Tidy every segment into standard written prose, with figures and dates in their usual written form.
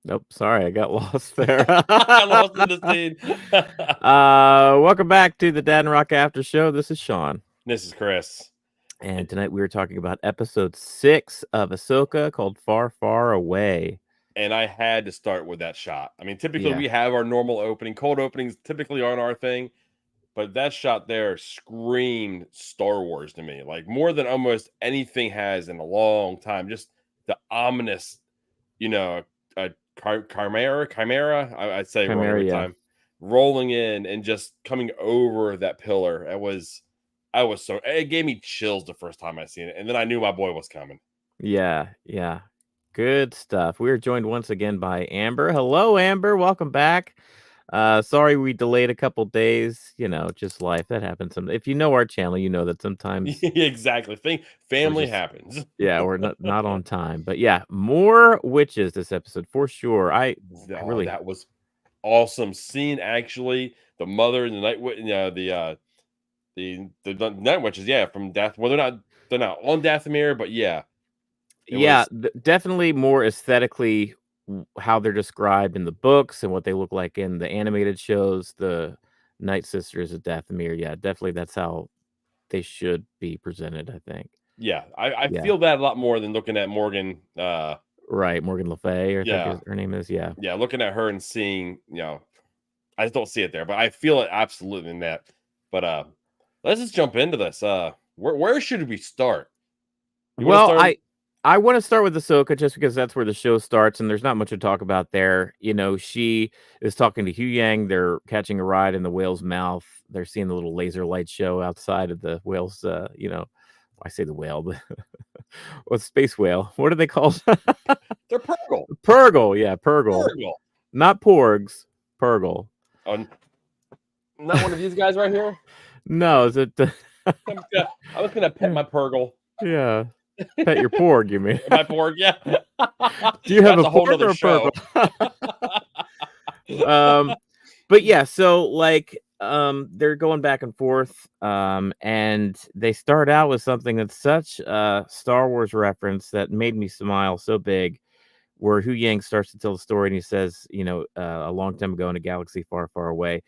Nope, sorry, I got lost there. I lost in the scene. Welcome back to the Dad and Rock After Show. This is Sean. This is Chris. And tonight we were talking about episode 6 of Ahsoka called Far, Far Away. And I had to start with that shot. I mean, typically Yeah. we have our normal opening. Cold openings typically aren't our thing. But that shot there screamed Star Wars to me. Like more than almost anything has in a long time. Just the ominous, chimera. I'd say wrong Chimera, every yeah. time. Rolling in and just coming over that pillar. It gave me chills the first time I seen it. And then I knew my boy was coming. Yeah. Good stuff. We are joined once again by Amber. Hello, Amber. Welcome back. Sorry we delayed a couple days. Just life. That happens. If you know our channel, you know that sometimes Exactly. Family just happens. we're not on time. But yeah, more witches this episode for sure. I really That was awesome. Seeing actually the mother and the the night witches, from Death. Well, they're not on Dathomir, but it was definitely more aesthetically how they're described in the books and what they look like in the animated shows. The Night Sisters of Dathomir. Yeah, definitely that's how they should be presented, I think. I Yeah. feel that a lot more than looking at Morgan. Right, Morgan Le Fay, or I think Yeah, her name is. Yeah. looking at her and seeing, I just don't see it there, but I feel it absolutely in that. But let's just jump into this. Where should we start? You want to Well, start? I want to start with Ahsoka just because that's where the show starts, and there's not much to talk about there. She is talking to Hugh Yang. They're catching a ride in the whale's mouth. They're seeing the little laser light show outside of the whale's. I say the whale, but what's space whale? What are they called? They're Purgle. Purgle, yeah, Purgle. Purgle. Not Porgs. Purgle. Oh, not one of these guys right here. No, is it? I was gonna pet my Purgle. Yeah, pet your Porg. You mean my Porg? Yeah. Do you have That's a a whole Porg or other a show. Purgle? But yeah, so they're going back and forth, and they start out with something that's such a Star Wars reference that made me smile so big, where Hu Yang starts to tell the story and he says, a long time ago in a galaxy far, far away.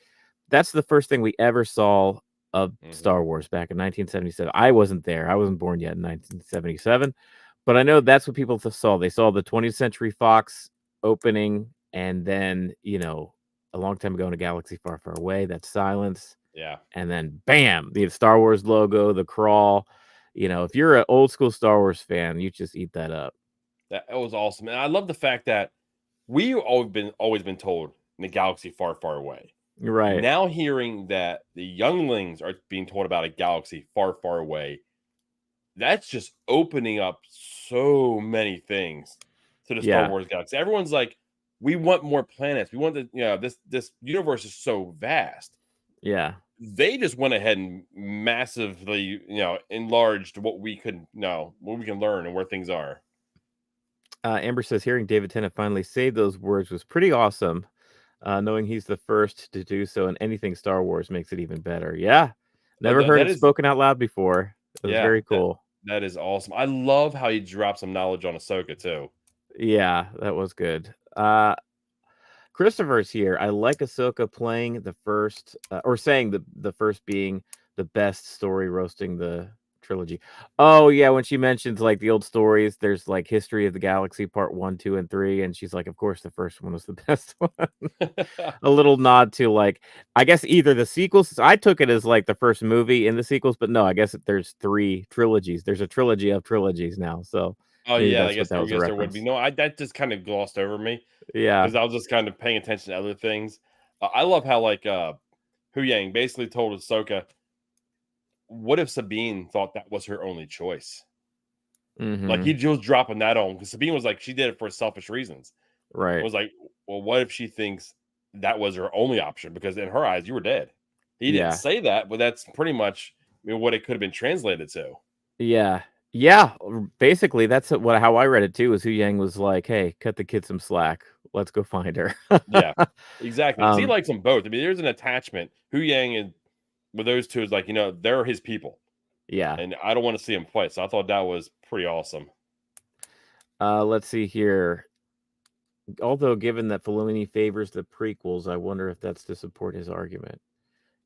That's the first thing we ever saw of Star Wars back in 1977. I wasn't there. I wasn't born yet in 1977, but I know that's what people saw. They saw the 20th Century Fox opening, and then, a long time ago in a galaxy far, far away, that's silence. Yeah. And then bam, the Star Wars logo, the crawl. If you're an old school Star Wars fan, you just eat that up. That was awesome. And I love the fact that we've always been told in a galaxy far, far away. Right. Now hearing that the younglings are being told about a galaxy far, far away, that's just opening up so many things to the Star Wars galaxy. Everyone's like, we want more planets. We want this universe is so vast. Yeah. They just went ahead and massively, enlarged what we can learn and where things are. Amber says hearing David Tennant finally say those words was pretty awesome. Knowing he's the first to do so in anything Star Wars makes it even better. Yeah. Never heard it spoken out loud before. It was very cool. That is awesome. I love how he dropped some knowledge on Ahsoka too. Yeah, that was good. Christopher's here. I like Ahsoka playing the first, or saying the first being the best story, roasting the trilogy. Oh yeah, when she mentions like the old stories, there's like History of the Galaxy Part 1, 2, and 3, and she's like, of course the first one was the best one. A little nod to like, I guess either the sequels. I took it as like the first movie in the sequels, but no, I guess there's 3 trilogies. There's a trilogy of trilogies now, so. Oh maybe yeah, that's what that was a there would be. reference. No, that just kind of glossed over me. Yeah, because I was just kind of paying attention to other things. I love how Hu Yang basically told Ahsoka, "What if Sabine thought that was her only choice?" Like he was dropping that on because Sabine was like, she did it for selfish reasons. right. It was like, well, what if she thinks that was her only option? Because in her eyes, you were dead. He didn't say that, but that's pretty much what it could have been translated to. Yeah. Basically, that's how I read it too. Was Hu Yang was like, "Hey, cut the kid some slack. Let's go find her." Yeah, exactly. He likes them both. I mean, there's an attachment. Hu Yang and with those two is like, they're his people. Yeah. And I don't want to see him fight. So I thought that was pretty awesome. Let's see here. Although, given that Filoni favors the prequels, I wonder if that's to support his argument.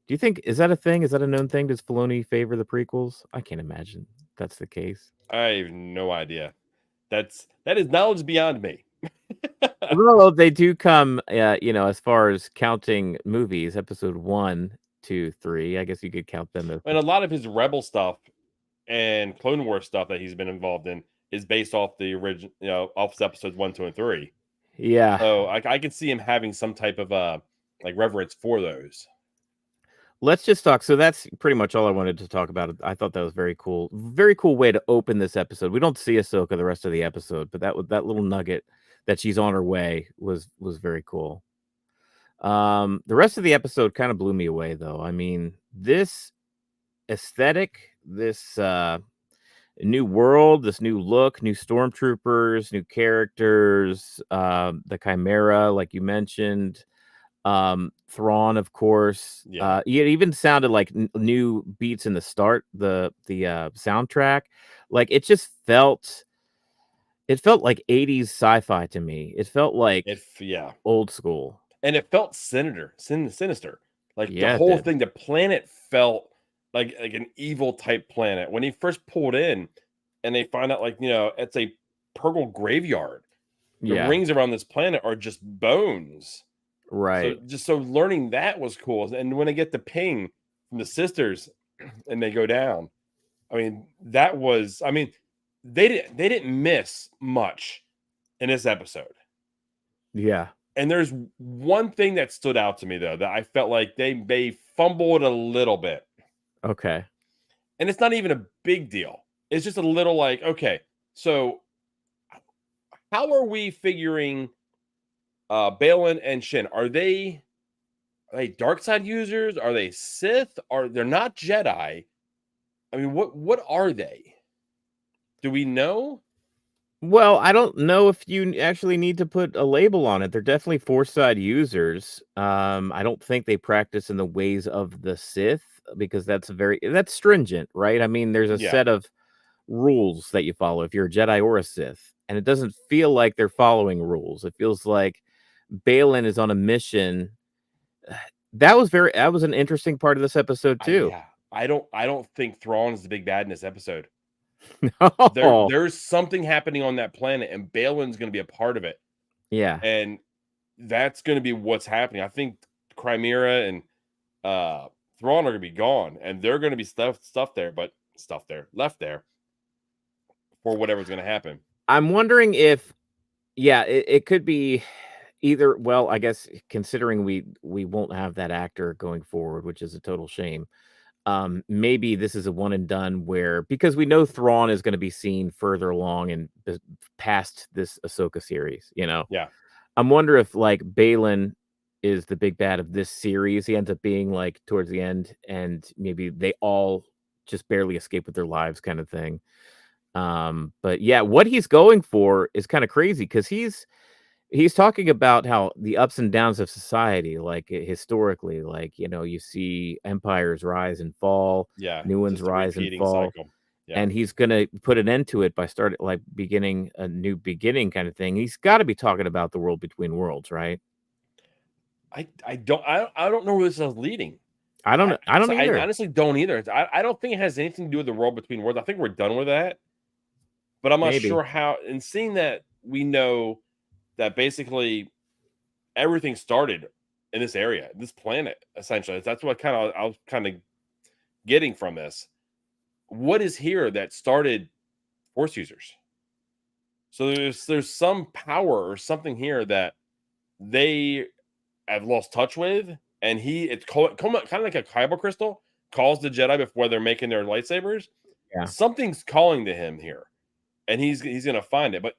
Do you think is that a thing? Is that a known thing? Does Filoni favor the prequels? I can't imagine that's the case. I have no idea. That is knowledge beyond me. Although they do come, as far as counting movies, episode 1, 2, 3, I guess you could count them as And a lot of his Rebel stuff and Clone Wars stuff that he's been involved in is based off the original, off episodes 1, 2, and 3. Yeah. So I could see him having some type of like reverence for those. Let's just talk. So that's pretty much all I wanted to talk about. I thought that was very cool. Very cool way to open this episode. We don't see Ahsoka the rest of the episode, but that little nugget that she's on her way was very cool. The rest of the episode kind of blew me away, though. I mean, this aesthetic, this new world, this new look, new stormtroopers, new characters, the Chimera, like you mentioned, Thrawn, of course. Yeah. It even sounded like new beats in the start, the soundtrack. Like it just felt like 80s sci-fi to me. It felt like old school. And it felt sinister. Like Yeah, the it whole did. thing, the planet felt like an evil type planet. When he first pulled in and they find out, like, it's a Purgle graveyard. The Yeah. rings around this planet are just bones. Right. So learning that was cool. And when they get the ping from the sisters and they go down, I mean, they didn't miss much in this episode. Yeah. And there's one thing that stood out to me, though, that I felt like they fumbled a little bit. Okay. And it's not even a big deal. It's just a little like, okay, so how are we figuring BAYLON and SHIN? Are they dark side users? Are they Sith? They're not Jedi? I mean, what are they? Do we know? Well, I don't know if you actually need to put a label on it. They're definitely Force side users. I don't think they practice in the ways of the Sith because that's stringent, right? I mean, there's a set of rules that you follow if you're a Jedi or a Sith, and it doesn't feel like they're following rules. It feels like BAYLON is on a mission. That was an interesting part of this episode too. I don't think Thrawn is the big bad in this episode. No. There's something happening on that planet, and Baylan's going to be a part of it. Yeah, and that's going to be what's happening. I think Chimera and Thrawn are going to be gone, and they're going to be left there for whatever's going to happen. I'm wondering if, it could be either. Well, I guess considering we won't have that actor going forward, which is a total shame. Maybe this is a one and done because we know Thrawn is going to be seen further along and past this Ahsoka series, Yeah. I'm wondering if like BAYLON is the big bad of this series. He ends up being like towards the end and maybe they all just barely escape with their lives kind of thing. But yeah, what he's going for is kind of crazy because he's talking about how the ups and downs of society, like historically, like, you see empires rise and fall, new ones rise and fall. Cycle. Yeah. And he's going to put an end to it by beginning a new beginning kind of thing. He's got to be talking about the world between worlds, right? I don't know where this is leading. I don't either. I honestly don't either. I don't think it has anything to do with the world between worlds. I think we're done with that. But I'm not sure how. And seeing that, we know that basically everything started in this area, this planet, essentially. That's what I was kind of getting from this. What is here that started Force users? So there's some power or something here that they have lost touch with, and it's kind of like a kyber crystal calls the Jedi before they're making their lightsabers. Yeah, something's calling to him here, and he's gonna find it. But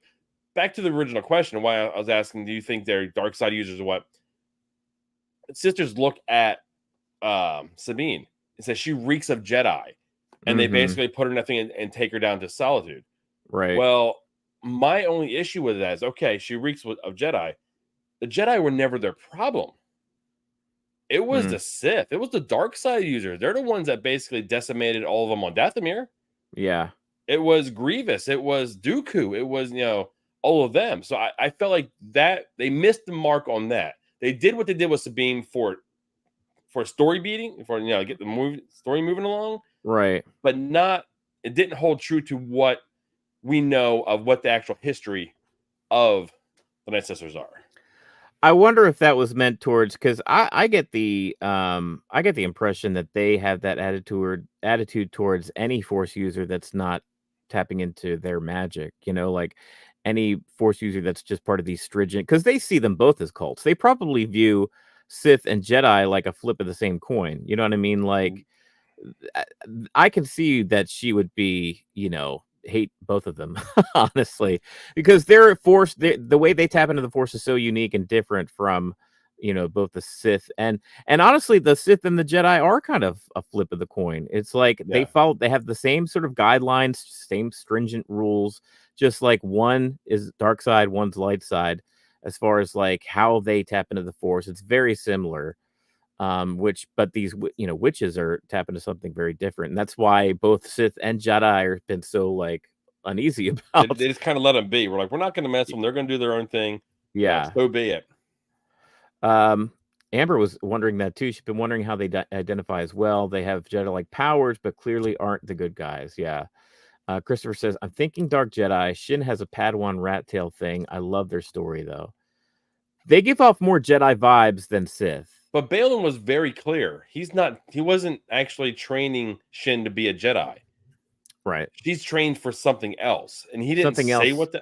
back to the original question, why I was asking, do you think they're dark side users or what? Sisters look at Sabine and say she reeks of Jedi, and they basically put her in that thing and take her down to solitude. Right. Well, my only issue with that is, okay, she reeks of Jedi. The Jedi were never their problem. It was the Sith. It was the dark side users. They're the ones that basically decimated all of them on Dathomir. Yeah. It was Grievous. It was Dooku. It was, all of them. So I felt like that they missed the mark on that. They did what they did with Sabine for story beating, for get the story moving along, right? But it didn't hold true to what we know of what the actual history of the Night Sisters are. I wonder if that was meant towards, because I get the impression that they have that attitude towards any Force user that's not tapping into their magic. Like any Force user that's just part of these stringent, because they see them both as cults. They probably view Sith and Jedi like a flip of the same coin. You know what I mean? Like I can see that she would be, hate both of them, honestly, because they're forced. The way they tap into the Force is so unique and different from, both the Sith and honestly, the Sith and the Jedi are kind of a flip of the coin. It's like they have the same sort of guidelines, same stringent rules, just like one is dark side, one's light side, as far as like how they tap into the Force. It's very similar. But these witches are tapping into something very different, and that's why both Sith and Jedi have been so like uneasy about. They just kind of let them be. We're like, we're not going to mess with them. They're going to do their own thing. Yeah, so be it. Amber was wondering that too. She's been wondering how they identify as well. They have Jedi-like powers, but clearly aren't the good guys. Yeah. Christopher says, I'm thinking Dark Jedi. Shin has a Padawan rat tail thing. I love their story though. They give off more Jedi vibes than Sith. But Baylan was very clear. He wasn't actually training Shin to be a Jedi. Right. She's trained for something else. And he didn't say what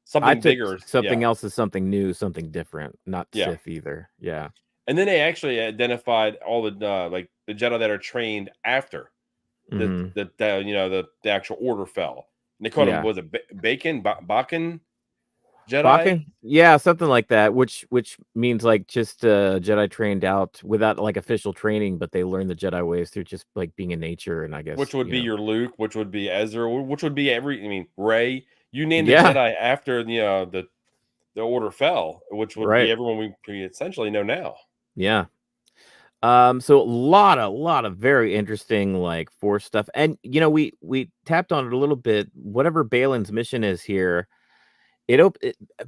something bigger. Something else is something new, something different. Not Sith either. Yeah. And then they actually identified all the the Jedi that are trained after the actual order fell. And they called him, was it Bakken Jedi? Bakken? Yeah, something like that, which means like just Jedi trained out without like official training, but they learn the Jedi ways through just like being in nature, and I guess which would be your Luke, which would be Ezra, which would be Rey. You named the Jedi after the order fell, which would be everyone we essentially know now. Yeah. So a lot of very interesting like Force stuff, and we tapped on it a little bit. Whatever Baylan's mission is here.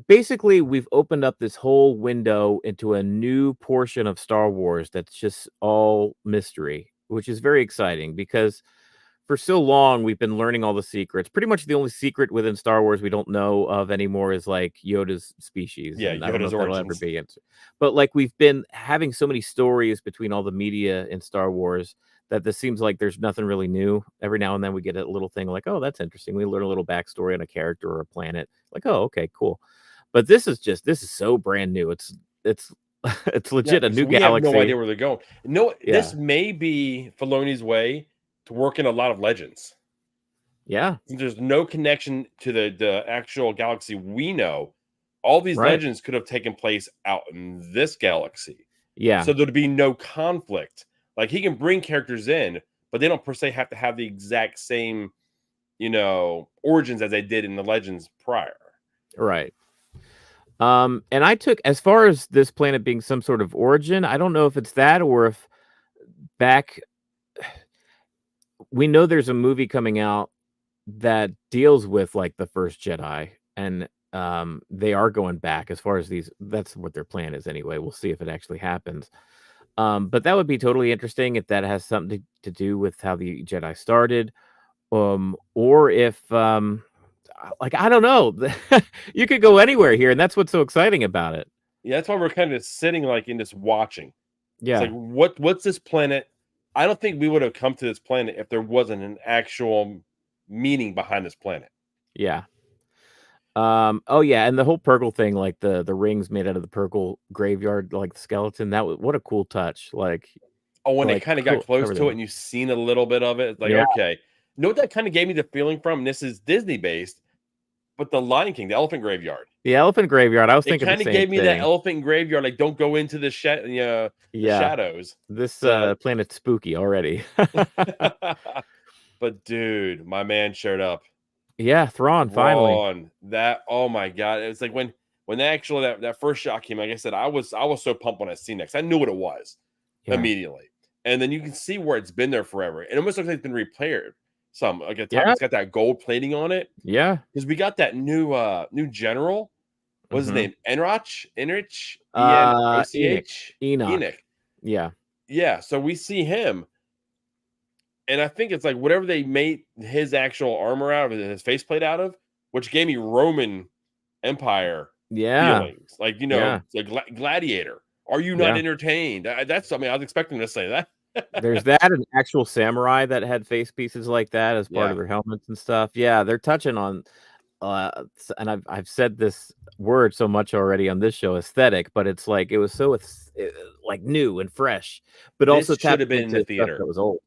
Basically, we've opened up this whole window into a new portion of Star Wars that's just all mystery, which is very exciting because for so long we've been learning all the secrets. Pretty much the only secret within Star Wars we don't know of anymore is like Yoda's species. Yeah, I don't know if origins. that'll ever be answered. But like we've been having so many stories between all the media in Star Wars that this seems like there's nothing really new. Every now and then we get a little thing like, oh, that's interesting. We learn a little backstory on a character or a planet. Like, oh, okay, cool. But this is so brand new. It's it's legit a new galaxy. We have no idea where they're going. This may be Filoni's way to work in a lot of legends. Yeah. There's no connection to the actual galaxy we know. All these legends could have taken place out in this galaxy. Yeah. So there'd be no conflict. Like he can bring characters in, but they don't per se have to have the exact same, origins as they did in the legends prior. Right. And I took, as far as this planet being some sort of origin, I don't know if it's that or if we know there's a movie coming out that deals with like the first Jedi, and they are going back as far as that's what their plan is anyway. We'll see if it actually happens. But that would be totally interesting if that has something to do with how the Jedi started, or if I don't know. You could go anywhere here, and that's what's so exciting about it. Yeah, that's why we're kind of sitting like in this watching. Yeah, it's like what's this planet? I don't think we would have come to this planet if there wasn't an actual meaning behind this planet. Yeah. Oh yeah, and the whole Purgle thing, like the rings made out of the Purgle graveyard, like the skeleton. What a cool touch. Like, when they kind of got close to it and you've seen a little bit of it, it's like, okay. You know what that kind of gave me the feeling from? And this is Disney based, but the Lion King, the elephant graveyard. The elephant graveyard. I was thinking kind of gave me that elephant graveyard. Like, don't go into the shadows. This planet's spooky already. But dude, my man showed up. Yeah, Thrawn finally. That, oh my god, it's like when actually that first shot came. Like I said, I was so pumped when I seen that. I knew what it was immediately, and then you can see where it's been there forever. It almost looks like it's been repaired. Some like at the top, Yeah. it's got that gold plating on it. Yeah. Because we got that new general. What's his Mhm. name? Enrich, Enoch. Enoch. Enoch. Enoch. Yeah. Yeah. So we see him, and I think it's like whatever they made his actual armor out of, his faceplate out of, which gave me Roman Empire Yeah. feelings. Like Yeah. like Gladiator. Are you not Yeah. entertained? That's something I was expecting to say that. There's that and actual samurai that had face pieces like that as part Yeah. of their helmets and stuff. Yeah, they're touching on and I've said this word so much already on this show, aesthetic, but it's like it was so like new and fresh, but This also should have tapping been in the into stuff that theater. was old.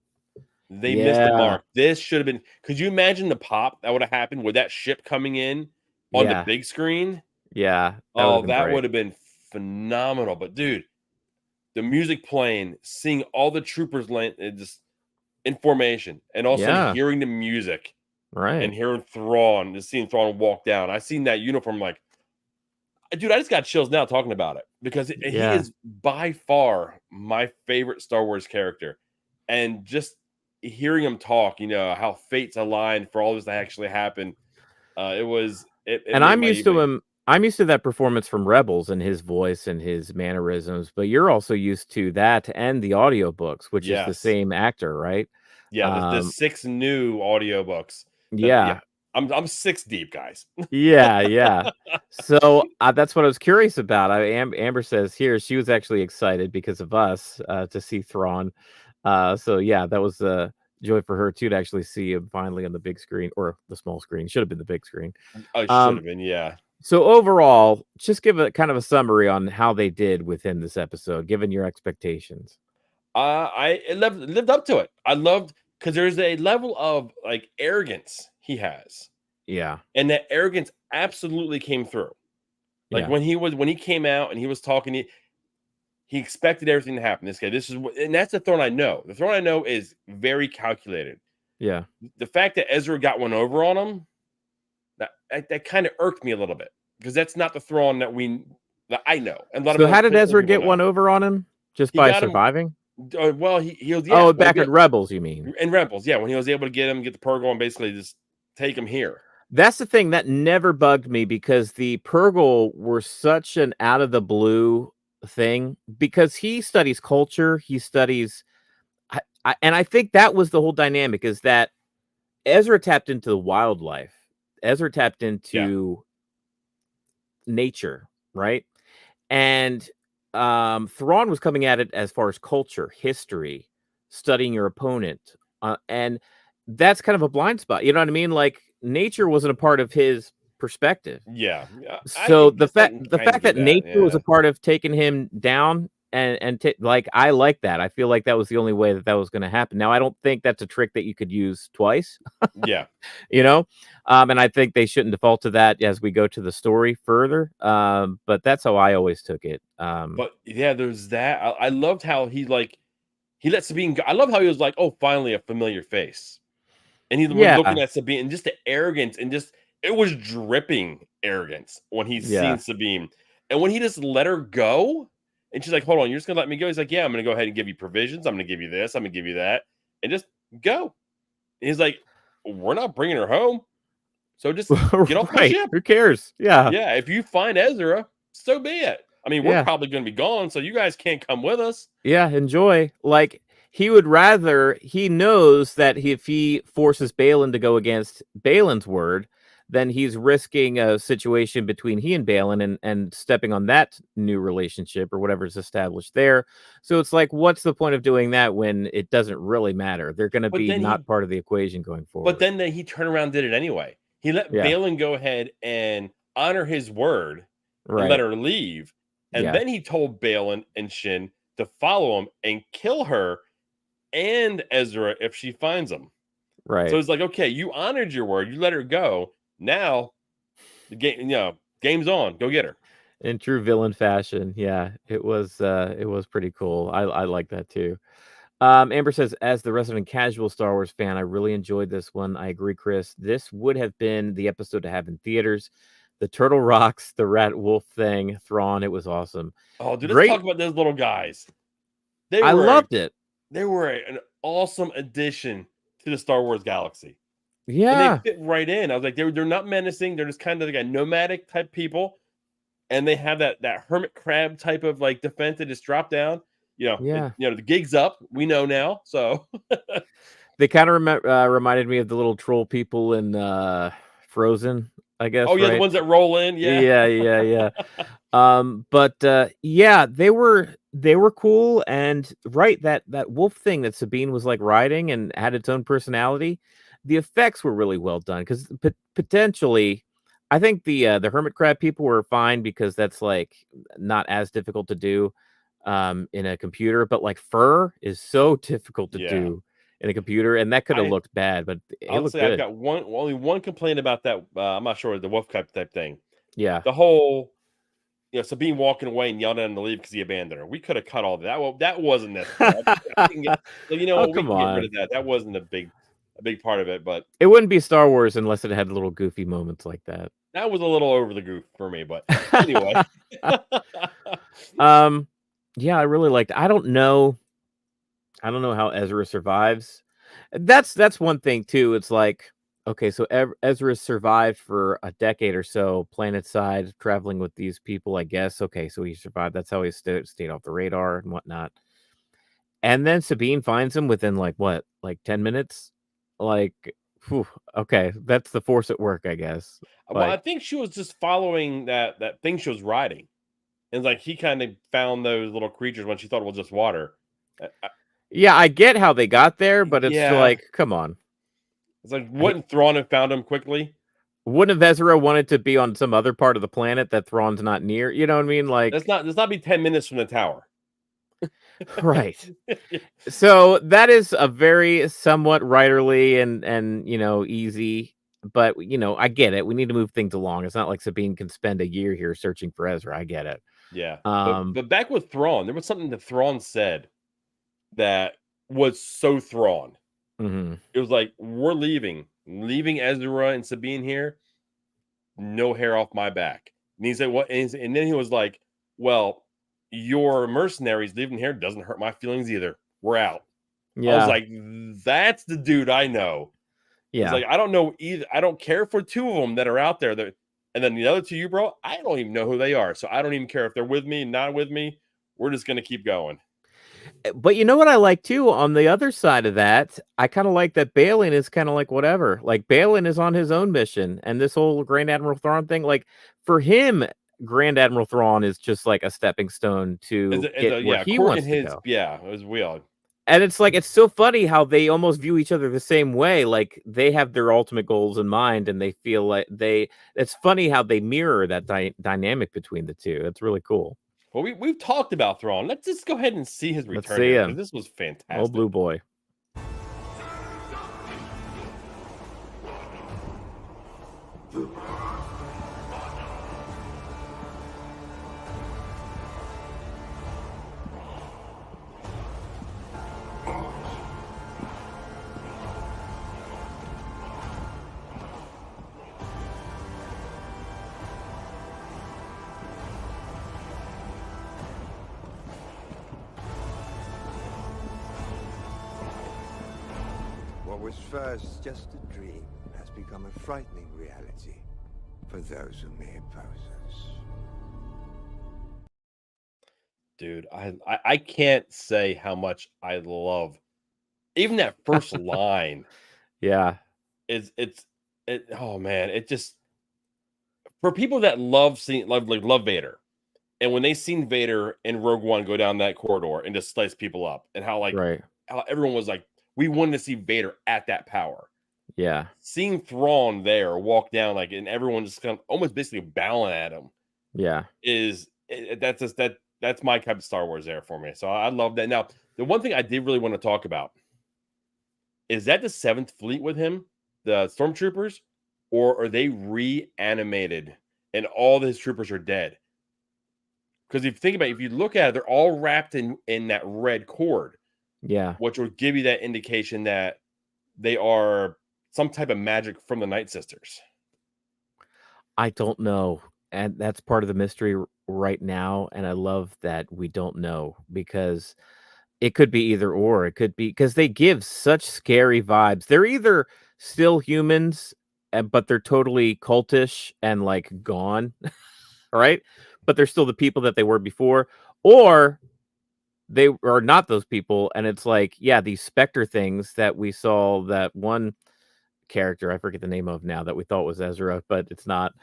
They missed the Yeah. mark. This should have been. Could you imagine the pop that would have happened with that ship coming in on the Yeah. big screen? Yeah. That would have Oh, been that great. would have been phenomenal. But dude, the music playing, seeing all the troopers just in formation, and all of a sudden Yeah. hearing the music Right. and hearing Thrawn, just seeing Thrawn walk down. I seen that uniform, like, dude, I just got chills now talking about it because he Yeah. is by far my favorite Star Wars character, and just hearing him talk, how fates aligned for all this to actually happen. It And made I'm my used to evening. him. I'm used to that performance from Rebels and his voice and his mannerisms, but you're also used to that and the audiobooks, which is the Yes. same actor, right? Yeah, the Um, 6 new audiobooks yeah, yeah. I'm 6 deep, guys. Yeah, yeah. So, that's what I was curious about. Amber says here she was actually excited because of us, to see Thrawn. So yeah, that was a joy for her too to actually see him finally on the big screen or the small screen. Should have been the big screen. I should Um, have been, yeah. so overall, just give a kind of a summary on how they did within this episode, given your expectations. I lived up to it. I loved because there's a level of, like, arrogance he has, Yeah, and that arrogance absolutely came through. Like, yeah, when he came out and he was talking, he expected everything to happen. And that's the Throne I know. The Throne I know is very calculated. yeah. The fact that Ezra got one over on him, that kind of irked me a little bit because that's not the Thrawn that I know, and a lot of So how did other Ezra people get know. one over on him? Just He by got him. surviving? Well, he was, yeah. Oh, Well, back in Rebels, you mean? in Rebels, yeah, when he was able to get the Purgle and basically just take him here. That's the thing that never bugged me because the Purgle were such an out of the blue thing because he studies culture, he studies and I think that was the whole dynamic is that Ezra tapped into the wildlife. Ezra tapped Yeah, into nature, right? And Thrawn was coming at it as far as culture, history, studying your opponent, and that's kind of a blind spot. You know what I mean? Like nature wasn't a part of his perspective. yeah. So I guess I can the kind of fact do that that. nature was Yeah, a part of taking him down like I like that. I feel like that was the only way that that was going to happen. Now I don't think that's a trick that you could use twice. yeah. You know, and I think they shouldn't default to that as we go to the story further. But that's how I always took it. But yeah, there's that. I loved how he let Sabine go. I love how he was like, "Oh, finally a familiar face," and he was Yeah, looking at Sabine, and just the arrogance, and just it was dripping arrogance when he's seen yeah, Sabine, and when he just let her go, and she's like, "Hold on, you're just gonna let me go?" He's like, "Yeah, I'm gonna go ahead and give you provisions. I'm gonna give you this. I'm gonna give you that, and just go." And he's like, "We're not bringing her home, so just get off my right. ship." Who cares? Yeah, Yeah, if you find Ezra, so be it. I mean, we're yeah, probably going to be gone, so you guys can't come with us. yeah. Enjoy. Like he would rather. He knows that if he forces Balin to go against Balin's word, then he's risking a situation between he and Balin and stepping on that new relationship or whatever's established there. So it's like, what's the point of doing that when it doesn't really matter? They're going to But be then not part of the equation going but forward. then he turned around and did it anyway. He let Yeah. Balin go ahead and honor his word and let Right. her leave, and Yeah. then he told Balin and Shin to follow him and kill her and Ezra if she finds him. So Right. it's like, okay, you honored your word, you let her go. Now the game, game's on. Go get her. In true villain fashion. Yeah. It was pretty cool. I like that too. Amber says, as the resident casual Star Wars fan, I really enjoyed this one. I agree, Chris. This would have been the episode to have in theaters. The turtle rocks, the rat wolf thing, Thrawn. It was awesome. Oh, dude, let's talk Great. about those little guys. They I were loved it. an awesome addition to to the Star Wars galaxy. And they Yeah. fit right in. I was like, they're not menacing. They're just kind of like a nomadic type people. And they have that hermit crab type of like defense that just drop down. Yeah. The gig's up. We know now. So They kind of reminded me of the little troll people in Frozen, I oh guess, yeah, the right? ones that roll in, yeah. Yeah, yeah, yeah. But yeah, they were cool, and right, that wolf thing that Sabine was like riding and had its own personality. The effects were really well done because potentially, I think the hermit crab people were fine because that's like not as difficult to do in a computer, but like fur is so difficult to Yeah. do in a computer, and that could have I looked bad, but it I'll looked say I've good. got only one complaint about that. I'm not sure, the wolf type thing. Yeah. The whole Sabine walking away and yelling at him to leave because he abandoned her. We could have cut all that. Well, that wasn't necessary. I can get, you know Oh, what? We come can get rid of on. that. That wasn't a big part of it, but It wouldn't be Star Wars unless it had little goofy moments like that. that was a little over the goof for me. But anyway, Um, yeah, I really liked I don't know how Ezra survives. That's one thing too. It's like, okay, so Ezra survived for a decade or so, planet-side, traveling with these people, I guess. Okay, so he survived. That's how he stayed off the radar and whatnot. And then Sabine finds him within like what, like 10 minutes? Like, whew, okay, that's the force at work, I guess. well, I Like, think she was just following that thing she was riding, and like he kind of found those little creatures when she thought it was just water. yeah, I get how they got there, but it's still Yeah, like, come on. it's like I, wouldn't Thrawn have found him quickly? wouldn't have Ezra wanted to be on some other part of the planet that Thrawn's not near? You know what I mean? Like, Let's not be 10 minutes from the tower. right. So that is a very somewhat writerly and easy, but I get it. We need to move things along. It's not like Sabine can spend a year here searching for Ezra. I get it. Yeah, but Um, back with Thrawn, there was something that Thrawn said that was so Thrawn. mhm. It was like, "We're leaving Ezra and Sabine here, no hair off my back." And he said, "What?" And then he was like, "Well, your mercenaries leaving here doesn't hurt my feelings either. We're out." I was Yeah, like, "That's the dude I know." It's yeah. like, I don't know either. I don't care for two of them that are out there. And then the other two, you bro, I don't even know who they are. So I don't even care if they're with me, not with me. We're just gonna keep going. But you know what I like too? On the other side of that, I kind of like that BAYLON is kind of like whatever. Like BAYLON is on his own mission, and this whole Grand Admiral Thrawn thing, like for him, Grand Admiral Thrawn is just like a stepping stone to As get a where yeah, he Cork and wants to his go. yeah, it was weird. And it's like it's so funny how they almost view each other the same way. Like they have their ultimate goals in mind, and they feel like they. It's funny how they mirror that dynamic between the two. It's really cool. Well, we've talked about Thrawn. Let's just go ahead and see his Let's return see here because him, this was old blue fantastic. boy. What was first just a dream has become a frightening reality for those who may oppose us. Dude, I can't say how much I love even that first line Yeah, is oh man, it just for people that love Vader. And when they seen Vader and Rogue One go down that corridor and just slice people up, and right. how everyone was like, we wanted to see Vader at that power. Yeah. Seeing Thrawn there walk down and everyone just kind of almost basically bowing at him Yeah. that's just that's my type of Star Wars there for me. So I love that. Now, the one thing I did really want to talk about is that the Seventh Fleet with him, the stormtroopers, or are they reanimated and all his troopers are dead? Because if you think about it, if you look at it, they're all wrapped in that red cord, Yeah. which would give you that indication that they are some type of magic from the Night Sisters. I don't know, and that's part of the mystery right now, and I love that we don't know because It could be either or. It could be because they give such scary vibes. They're either still humans, but they're totally cultish and like gone, right? But they're still the people that they were before, or they are not those people. And it's like, yeah, these specter things that we saw, that one character, I forget the name of now, that we thought was Ezra, but it's not.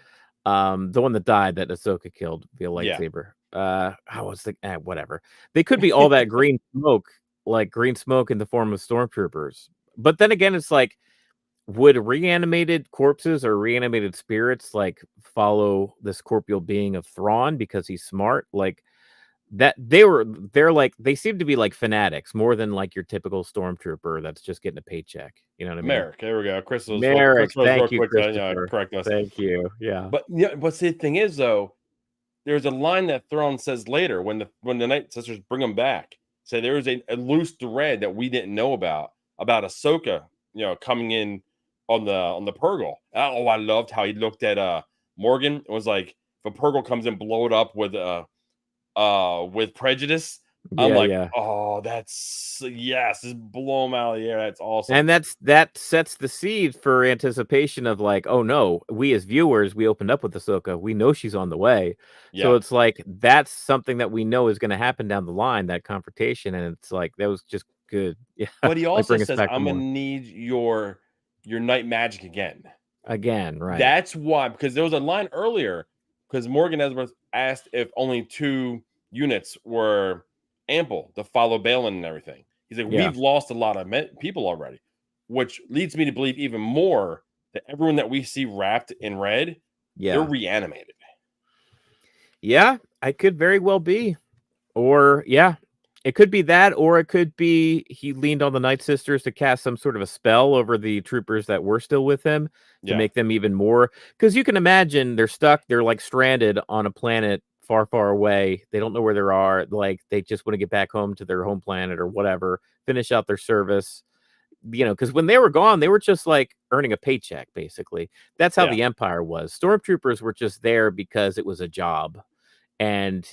The one that died that Ahsoka killed via Yeah. lightsaber. I was like, whatever. They could be all that green smoke, like green smoke in the form of stormtroopers. But then again, it's like, would reanimated corpses or reanimated spirits like follow this corporeal being of Thrawn because he's smart? Like that they're like, they seem to be like fanatics more than like your typical stormtrooper that's just getting a paycheck. You know what I mean? Merrick, there we go. Chris was Merrick, real thank you, quick Christopher. correct us. Thank you. Yeah. But the thing is, though, there's a line that Thrawn says later when the Night Sisters bring him back. Say there was a loose thread that we didn't know about Ahsoka, coming in on the Purgle. Oh, I loved how he looked at Morgan. It was like, if a Purgle comes and blow it up with prejudice, I'm like, oh, that's yes, just blow them out of the air. That's awesome. And that sets the seed for anticipation of like, oh no, we as viewers, we opened up with Ahsoka. We know she's on the way. Yeah. So it's like, that's something that we know is going to happen down the line, that confrontation. And it's like, that was just good. Yeah. But he also like, says, I'm going to need your night magic again. Again, right. That's why, because there was a line earlier, because Morgan Elsbeth asked if only 2 units were ample to follow BAYLON and everything. He's like, we've lost a lot of people already, which leads me to believe even more that everyone that we see wrapped in red, they're reanimated. Yeah, I could very well be. Or, it could be that, or it could be he leaned on the Night Sisters to cast some sort of a spell over the troopers that were still with him to make them even more. Because you can imagine they're stuck, they're like stranded on a planet far, far away. They don't know where they are. Like, they just want to get back home to their home planet or whatever, finish out their service. Because when they were gone, they were just like earning a paycheck, basically. That's how the Empire was. Stormtroopers were just there because it was a job. And,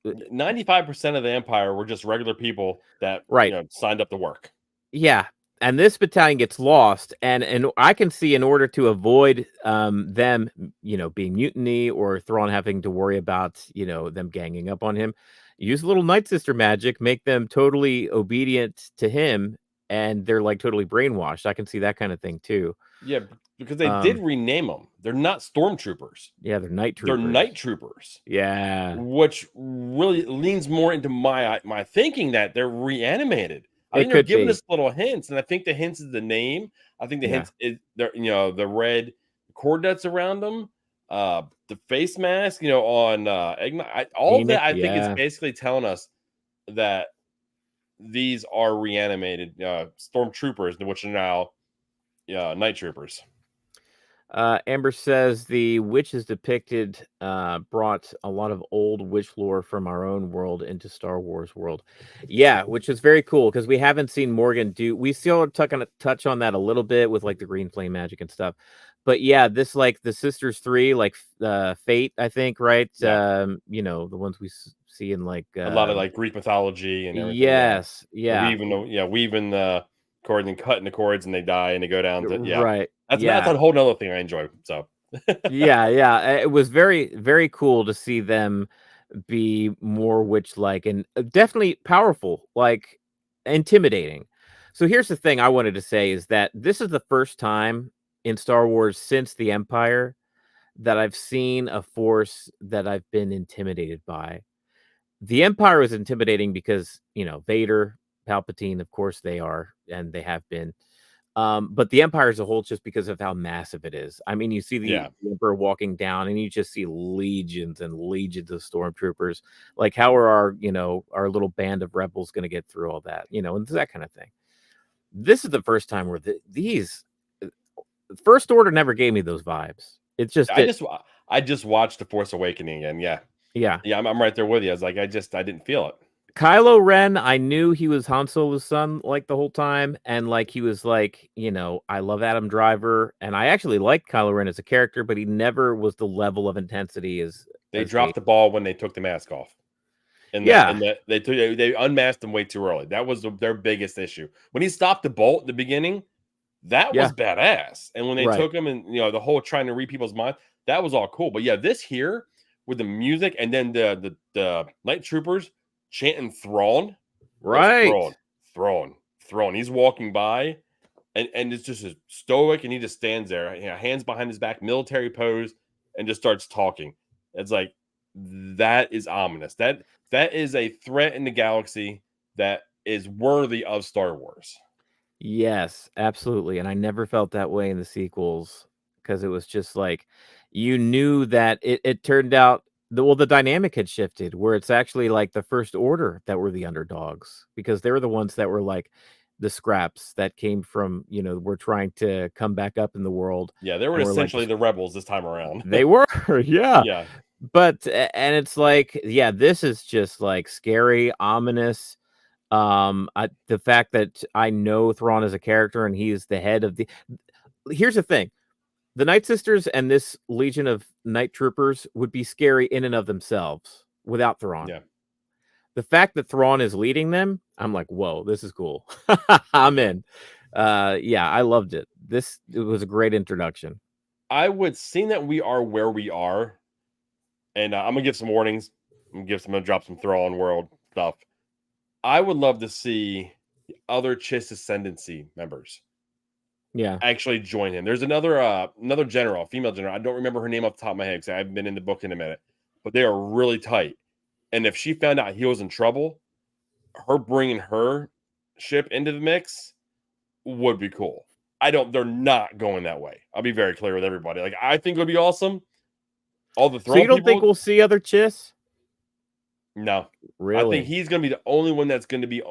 95% of the Empire were just regular people that signed up to work. Yeah. And this battalion gets lost, and I can see, in order to avoid them, being mutiny or Thrawn having to worry about, them ganging up on him, use a little Night Sister magic, make them totally obedient to him, and they're like totally brainwashed. I can see that kind of thing too. Yeah, because they did rename them. They're not stormtroopers. Yeah, they're night troopers. They're night troopers. Yeah, which really leans more into my thinking that they're reanimated. I think they're giving us little hints, and I think the hints is the name. I think the hints is the red cord that's around them, the face mask, on all of that. I think is basically telling us that these are reanimated stormtroopers, which are now night troopers. Amber says the witches depicted brought a lot of old witch lore from our own world into Star Wars world. Yeah, which is very cool because we haven't seen Morgan do. We still touch on that a little bit with like the green flame magic and stuff. But yeah, this like the Sisters 3, like Fate, I think, right? Yeah. The ones we see in like a lot of like Greek mythology and everything. Yes, yeah. Weaving the cord and cutting the cords, and they die and they go down to right. That's a whole nother thing I enjoy. So yeah, it was very, very cool to see them be more witch-like and definitely powerful, like intimidating. So here's the thing I wanted to say is that this is the first time in Star Wars since the Empire that I've seen a force that I've been intimidated by. The Empire was intimidating because, Vader, Palpatine, of course they are, and they have been. But the Empire as a whole, just because of how massive it is. I mean, you see the Emperor walking down, and you just see legions and legions of stormtroopers. Like, how are our little band of rebels going to get through all that? And that kind of thing. This is the first time where these First Order never gave me those vibes. It's just I just watched The Force Awakening again. Yeah. I'm right there with you. I was like, I didn't feel it. Kylo Ren, I knew he was Han Solo's son like the whole time, and like he was like, I love Adam Driver, and I actually liked Kylo Ren as a character, but he never was the level of intensity as they dropped the ball when they took the mask off. And Yeah. they unmasked him way too early. That was their biggest issue. When he stopped the bolt at the beginning, that was badass. And when they took him and the whole trying to read people's minds, that was all cool. But yeah, this here with the music and then the night troopers chanting Thrawn. Right. Thrawn. He's walking by and it's just a stoic and he just stands there, hands behind his back, military pose, and just starts talking. It's like that is ominous. That is a threat in the galaxy that is worthy of Star Wars. Yes, absolutely. And I never felt that way in the sequels because it was just like you knew that it turned out the dynamic had shifted where it's actually like the First Order that were the underdogs because they were the ones that were like the scraps that came from, we're trying to come back up in the world. Yeah, they were essentially the rebels this time around. They were, yeah. Yeah. But and it's like, yeah, this is just like scary, ominous. The fact that I know Thrawn as a character and he's the head of here's the thing. The Night Sisters and this Legion of Night Troopers would be scary in and of themselves without Thrawn. Yeah. The fact that Thrawn is leading them, I'm like, whoa, this is cool. I'm in. Yeah, I loved it. It was a great introduction. I would seem that we are where we are, and I'm gonna give some warnings. I'm gonna drop some Thrawn world stuff. I would love to see the other Chiss Ascendancy members actually join him. There's another general, female general. I don't remember her name off the top of my head because I haven't been in the book in a minute, but they are really tight. And if she found out he was in trouble, her bringing her ship into the mix would be cool. They're not going that way. I'll be very clear with everybody. Like, I think it would be awesome. All the Thrawn So you don't think we'll see other Chiss? No. Really? I think he's going to be the only one that's going to be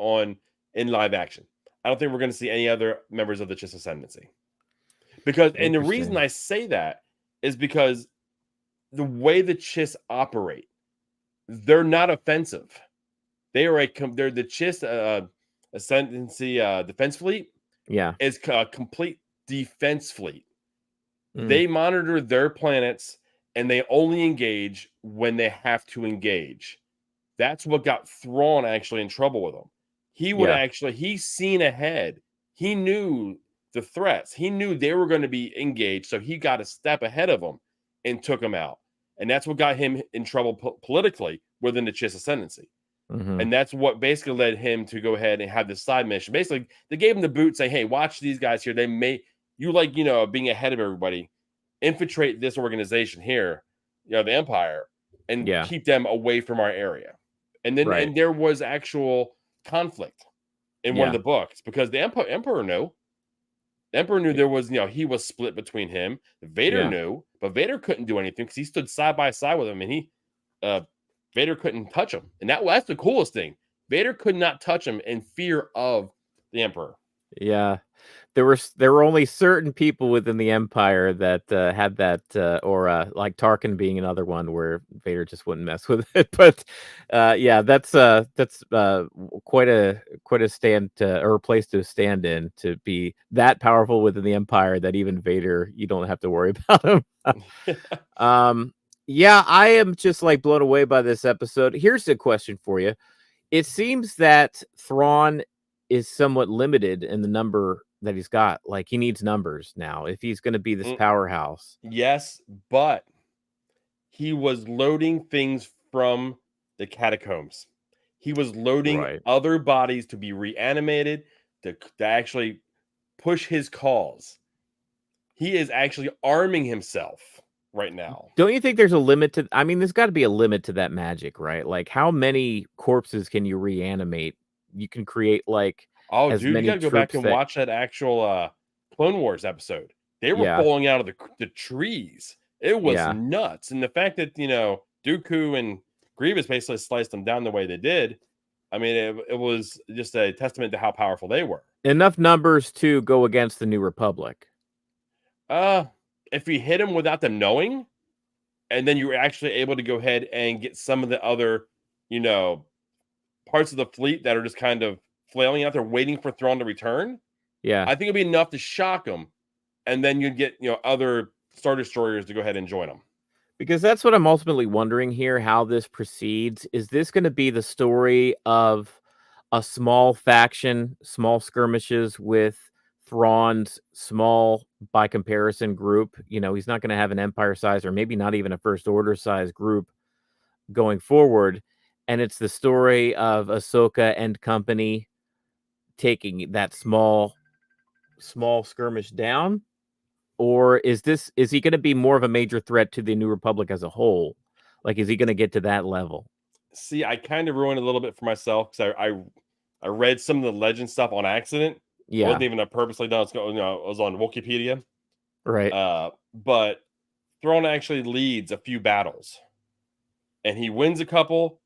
in live action. I don't think we're going to see any other members of the Chiss Ascendancy. And the reason I say that is because the way the Chiss operate, they're not offensive. They're the Chiss Ascendancy defense fleet. Yeah. Is a complete defense fleet. They monitor their planets and they only engage when they have to engage. That's what got Thrawn actually in trouble with them. He's seen ahead. He knew the threats. He knew they were going to be engaged. So he got a step ahead of them and took them out. And that's what got him in trouble politically within the Chiss Ascendancy. And that's what basically led him to go ahead and have this side mission. Basically, they gave him the boot, say, hey, watch these guys here. They being ahead of everybody, infiltrate this organization here, the Empire, and keep them away from our area. And then and there was actual conflict in one of the books because the Emperor knew. The Emperor knew there was, he was split between him. Vader knew, but Vader couldn't do anything because he stood side by side with him, and Vader couldn't touch him. And that's the coolest thing. Vader could not touch him in fear of the Emperor. Yeah. There were only certain people within the Empire that had that aura, like Tarkin being another one where Vader just wouldn't mess with it. But yeah, that's quite a stand or a place to stand in, to be that powerful within the Empire that even Vader, you don't have to worry about him. Yeah, I am just like blown away by this episode. Here's a question for you. It seems that Thrawn is somewhat limited in the number that he's got. Like, he needs numbers now if he's going to be this powerhouse. Yes, but he was loading things from the catacombs. He was loading other bodies to be reanimated, to actually push his cause. He is actually arming himself right now. Don't you think there's a limit to, there's got to be a limit to that magic, right? Like, how many corpses can you reanimate? You can create like, dude, you gotta go back and watch that actual Clone Wars episode. They were falling out of the trees. It was nuts. And the fact that, Dooku and Grievous basically sliced them down the way they did, it was just a testament to how powerful they were. Enough numbers to go against the New Republic. If you hit them without them knowing, and then you're actually able to go ahead and get some of the other, parts of the fleet that are just kind of flailing out there waiting for Thrawn to return. Yeah. I think it'd be enough to shock them. And then you'd get, other Star Destroyers to go ahead and join them. Because that's what I'm ultimately wondering here, how this proceeds. Is this going to be the story of a small faction, small skirmishes with Thrawn's small, by comparison, group? You know, he's not going to have an Empire size or maybe not even a First Order size group going forward. And it's the story of Ahsoka and company taking that small skirmish down. Or is he gonna be more of a major threat to the New Republic as a whole? Like, is he gonna get to that level? See, I kind of ruined a little bit for myself because I read some of the legend stuff on accident. It Yeah, wasn't even a purposely done. It's, you know, it was on Wikipedia. right. But Thrawn actually leads a few battles, and he wins a couple,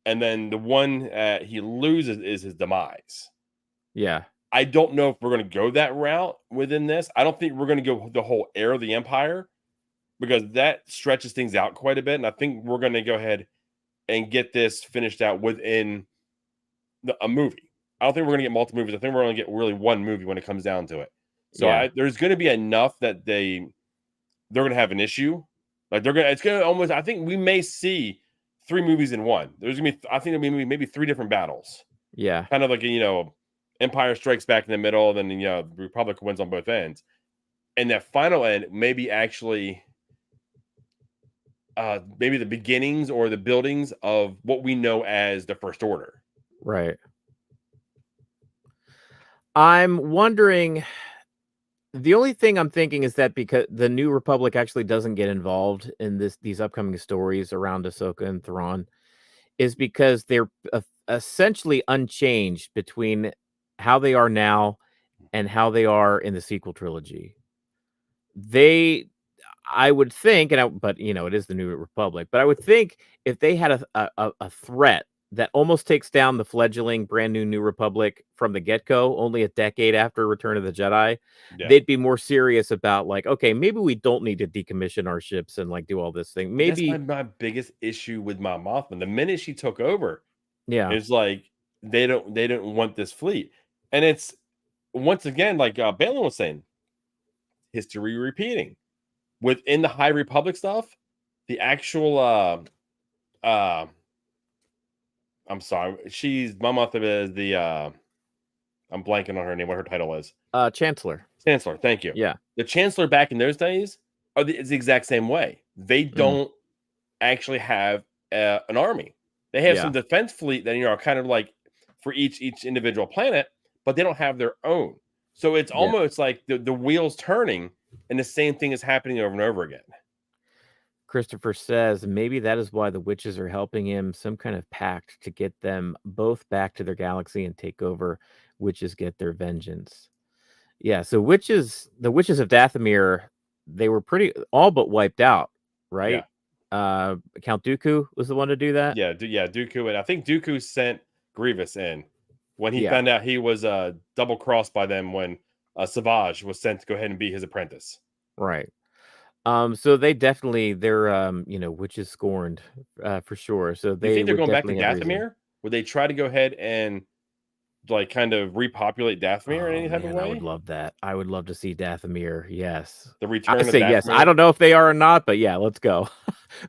and then the one he loses is his demise. Yeah, I don't know if we're going to go that route within this. I don't think we're going to go the whole heir of the Empire because that stretches things out quite a bit. And I think we're going to go ahead and get this finished out within a movie. I don't think we're going to get multiple movies. I think we're going to get really one movie when it comes down to it. So yeah, there's going to be enough that they're going to have an issue. Like it's going to almost, I think we may see 3 movies in one. There's going to be, I think there'll be maybe 3 different battles. yeah, Kind of like, you know, Empire Strikes Back in the middle, then, you know, the Republic wins on both ends. And that final end maybe actually maybe the beginnings or the buildings of what we know as the First Order. right. I'm wondering, the only thing I'm thinking is that because the New Republic actually doesn't get involved in these upcoming stories around Ahsoka and Thrawn is because they're essentially unchanged between how they are now and how they are in the sequel trilogy. They I would think, but you know, it is the New Republic. But I would think if they had a threat that almost takes down the fledgling brand New Republic from the get go, only a decade after Return of the Jedi, Yeah. they'd be more serious about like, okay, maybe we don't need to decommission our ships and like do all this thing. That's Maybe, my biggest issue with my Mothman. The minute she took over, yeah, it's like they don't want this fleet. And it's once again, like Balin was saying, history repeating. Within the High Republic stuff, the actual I'm sorry, she's my Mothman is the I'm blanking on her name, what her title is. Chancellor. Chancellor, thank you. Yeah. The Chancellor back in those days is the exact same way. They don't actually have an army. They have some defense fleet that, you know, are kind of like for each individual planet, but they don't have their own. So it's almost like the wheels turning, and the same thing is happening over and over again. Christopher says maybe that is why the witches are helping him, some kind of pact to get them both back to their galaxy and take over. Witches get their vengeance. Yeah, so the witches of Dathomir, they were pretty all but wiped out, right? Count Dooku was the one to do that. Yeah, Dooku, and I think Dooku sent Grievous in when he Yeah. found out he was double crossed by them when Savage was sent to go ahead and be his apprentice. Right. So they're you know, witches scorned for sure. So Do you they think they're would going back to definitely have reason. Dathomir? Would they try to go ahead and like kind of repopulate Dathomir in any type of way? I would love that. I would love to see Dathomir. Yes. The return I of say Dathomir. yes. I don't know if they are or not, but yeah, let's go.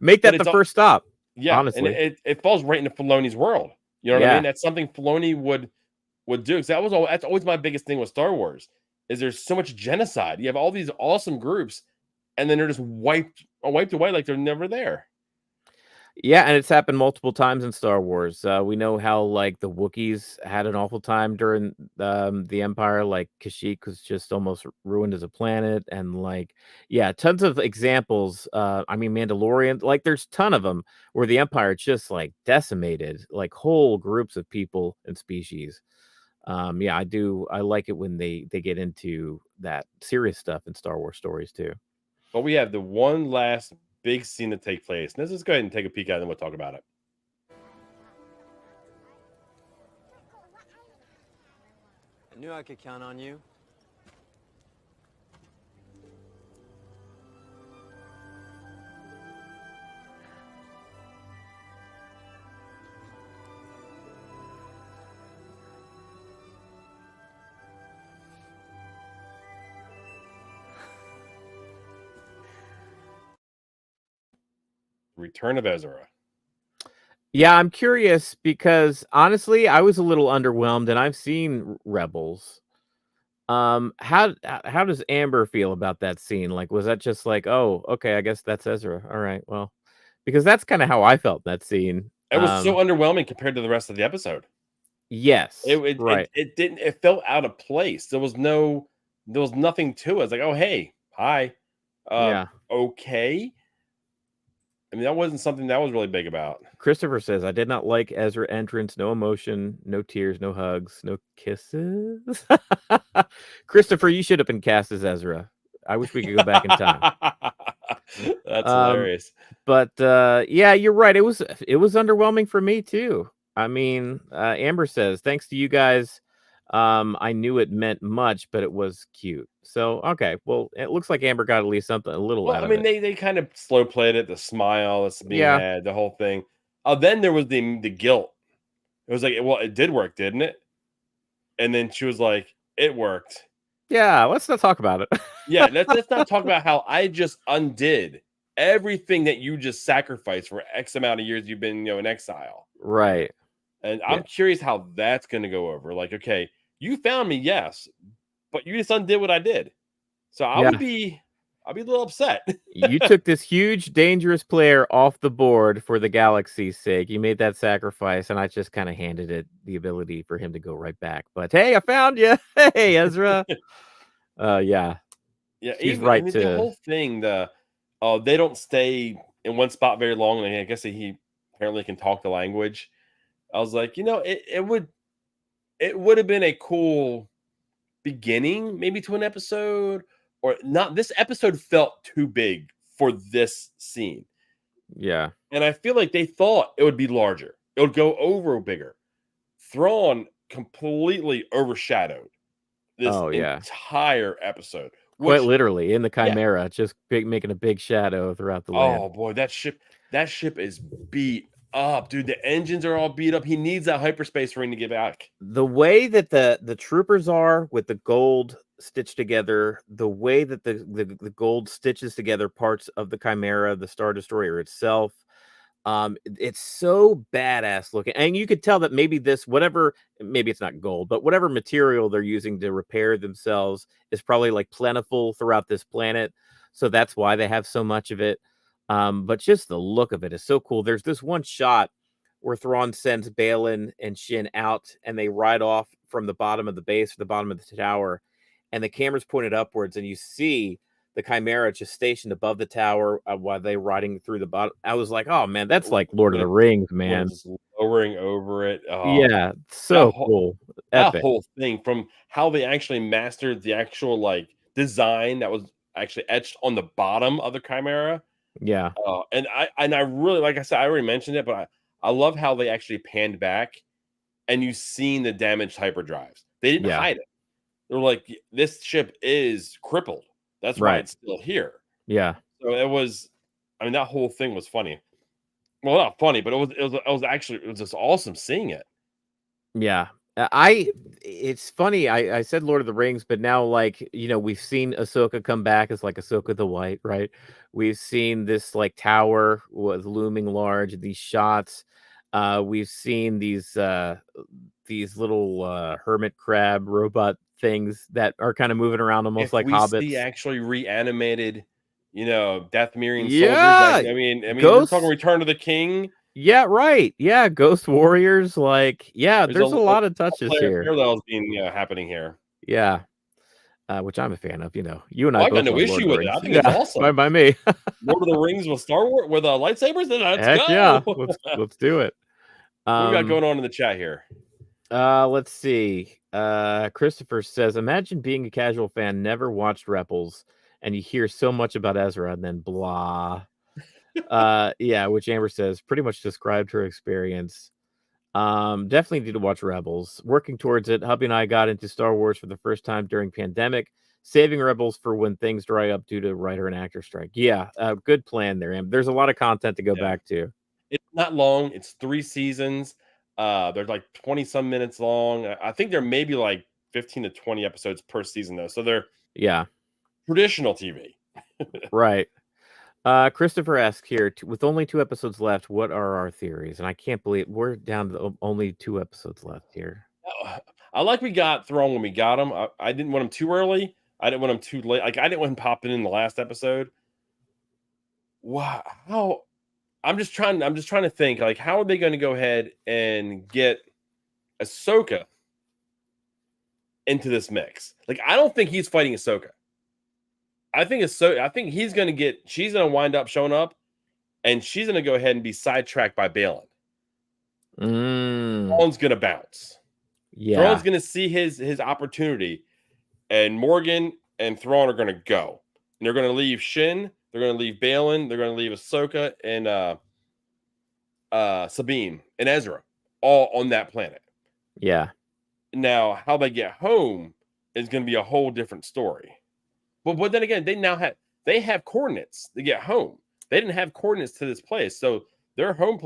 Make that the first stop. Yeah, honestly. And it falls right into Filoni's world. You know what I mean? That's something Filoni would do. Because that's always my biggest thing with Star Wars. Is there's so much genocide. You have all these awesome groups, and then they're just wiped away like they're never there. Yeah, and it's happened multiple times in Star Wars. We know how like the Wookiees had an awful time during the Empire. Like Kashyyyk was just almost ruined as a planet, and like tons of examples. I mean, Mandalorian, like there's a ton of them where the Empire just like decimated like whole groups of people and species. I do. I like it when they get into that serious stuff in Star Wars stories too. But we have the one last big scene to take place. Let's just go ahead and take a peek at it and we'll talk about it. I knew I could count on you. Return of Ezra. Yeah, I'm curious because honestly, I was a little underwhelmed, and I've seen Rebels. How does Amber feel about that scene? Like, was that just like, oh, okay, I guess that's Ezra. All right, well, because that's kind of how I felt in that scene. It was so underwhelming compared to the rest of the episode. Yes, right. It didn't. It felt out of place. There was nothing to it. It's like, oh hey, hi, Yeah. okay. I mean, that wasn't something that was really big about. Christopher says, I did not like Ezra entrance. No emotion, no tears, no hugs, no kisses. Christopher, you should have been cast as Ezra. I wish we could go back in time. That's hilarious. But yeah, you're right. It was underwhelming for me too. I mean, Amber says, thanks to you guys, I knew it meant much, but it was cute. So okay, well, it looks like Amber got at least something a little out of it. They kind of slow played it, the smile that's being Yeah. had, the whole thing. Then there was the guilt. It was like, well, it did work, didn't it? And then she was like, it worked. Yeah, let's not talk about it. Yeah, let's not talk about how I just undid everything that you just sacrificed for X amount of years you've been, in exile. Right. And I'm curious how that's going to go over. Like, okay, you found me, yes, but you just undid what I did. So I'll be a little upset. You took this huge, dangerous player off the board for the galaxy's sake. You made that sacrifice, and I just kind of handed it the ability for him to go right back. But hey, I found you. Hey, Ezra. Yeah. Yeah, she's right to the whole thing. They don't stay in one spot very long. And I guess he apparently can talk the language. I was like, it would have been a cool beginning, maybe to an episode. Or not. This episode felt too big for this scene. Yeah. And I feel like they thought it would be larger. It would go over bigger. Thrawn completely overshadowed this entire episode. Quite literally in the Chimera, just making a big shadow throughout the land. Oh boy, that ship is beat up, dude. The engines are all beat up. He needs that hyperspace ring to get back. The way that the troopers are with the gold stitched together, the way that the gold stitches together parts of the Chimera, the Star Destroyer itself, it's so badass looking. And you could tell that maybe maybe it's not gold, but whatever material they're using to repair themselves is probably like plentiful throughout this planet. So that's why they have so much of it. But just the look of it is so cool. There's this one shot where Thrawn sends BAYLON and SHIN out, and they ride off from the bottom of the base to the bottom of the tower, and the camera's pointed upwards, and you see the Chimera just stationed above the tower while they're riding through the bottom. I was like, oh man, that's like Lord of the Rings, man. Just lowering over it. Yeah, so cool. That whole thing, from how they actually mastered the actual like design that was actually etched on the bottom of the Chimera. Yeah. And I really, like I said, I already mentioned it, but I love how they actually panned back and you've seen the damaged hyperdrives. They didn't hide it. They're like, this ship is crippled. That's why it's still here. Yeah. So it was, that whole thing was funny. Well, not funny, but it was just awesome seeing it. Yeah. It's funny. I said Lord of the Rings, but now, like, we've seen Ahsoka come back as like Ahsoka the White, right? We've seen this like tower was looming large, these shots. We've seen these little hermit crab robot things that are kind of moving around almost like hobbits. See actually reanimated, death-mirroring soldiers. Yeah, we're talking Return of the King. Yeah, right. Yeah, Ghost Warriors. Like, yeah, there's a lot of touches here. Parallels being happening here. Yeah, which I'm a fan of. You and I. I got no issue with it. I think it's awesome. By me. Lord of the Rings with Star Wars with lightsabers. Then let's go. Yeah, let's do it. What we got going on in the chat here? Let's see. Christopher says, imagine being a casual fan, never watched Rebels, and you hear so much about Ezra and then blah. Yeah, which Amber says pretty much described her experience. Definitely need to watch Rebels. Working towards it. Hubby and I got into Star Wars for the first time during pandemic, saving Rebels for when things dry up due to writer and actor strike. Yeah, good plan there, Amber. There's a lot of content to go back to. It's not long. It's 3 seasons. They're like 20 some minutes long. I think there may be like 15 to 20 episodes per season though. So they're traditional TV. Right. Christopher asks here, with only 2 episodes left, what are our theories? And I can't believe we're down to only 2 episodes left here. I like we got Thrawn when we got him. I didn't want him too early. I didn't want him too late. Like I didn't want him popping in the last episode. Wow, how? I'm just trying to think. Like, how are they going to go ahead and get Ahsoka into this mix? Like, I don't think he's fighting Ahsoka. I think he's going to she's going to wind up showing up, and she's going to go ahead and be sidetracked by BAYLON. Thrawn's going to bounce. Yeah. Thrawn's going to see his opportunity, and Morgan and Thrawn are going to go. And they're going to leave Shin. They're going to leave BAYLON. They're going to leave Ahsoka and Sabine and Ezra all on that planet. Yeah. Now, how they get home is going to be a whole different story. But then again, they have coordinates to get home. They didn't have coordinates to this place, so their home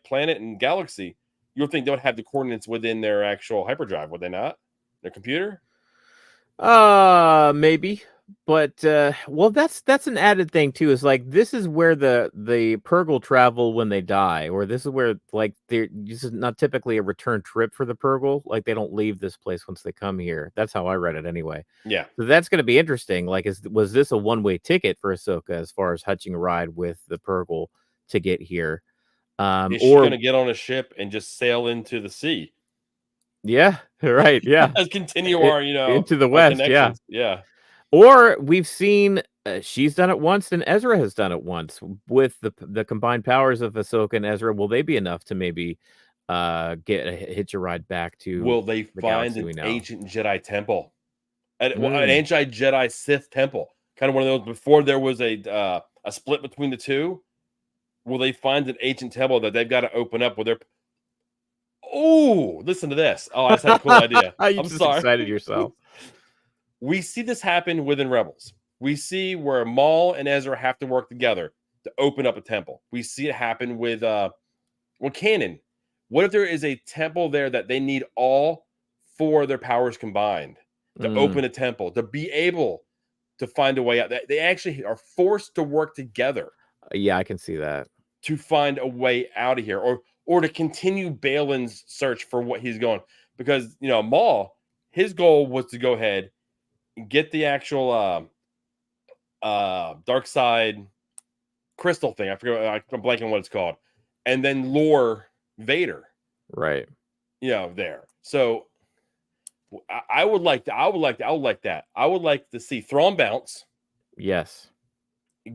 planet and galaxy. You would think they would have the coordinates within their actual hyperdrive, would they not? Their computer? Maybe. But well, that's an added thing too. Is like this is where the Purgle travel when they die, or this is where like this is not typically a return trip for the Purgle. Like they don't leave this place once they come here. That's how I read it anyway. Yeah. So that's going to be interesting. Like, was this a one-way ticket for Ahsoka as far as hitching a ride with the Purgle to get here? Is she going to get on a ship and just sail into the sea? Yeah. Right. Yeah. Continue our into the west. Yeah. Yeah. Or we've seen she's done it once, and Ezra has done it once with the combined powers of Ahsoka and Ezra. Will they be enough to maybe hitch a ride back to? Will they find an ancient Jedi temple, an ancient Jedi Sith temple? Kind of one of those before there was a split between the two. Will they find an ancient temple that they've got to open up with their? Oh, listen to this! Oh, I just had a cool idea. I'm sorry. Excited yourself. We see this happen within Rebels. We see where Maul and Ezra have to work together to open up a temple. We see it happen with Canon. What if there is a temple there that they need all 4 of their powers combined to open a temple, to be able to find a way out? They actually are forced to work together. Yeah, I can see that. To find a way out of here, or to continue Baylan's search for what he's going. Because, Maul, his goal was to go ahead get the actual dark side crystal thing. I forget. I'm blanking on what it's called, and then lure Vader. Right. There. So I would like that. I would like to see Thrawn bounce. Yes.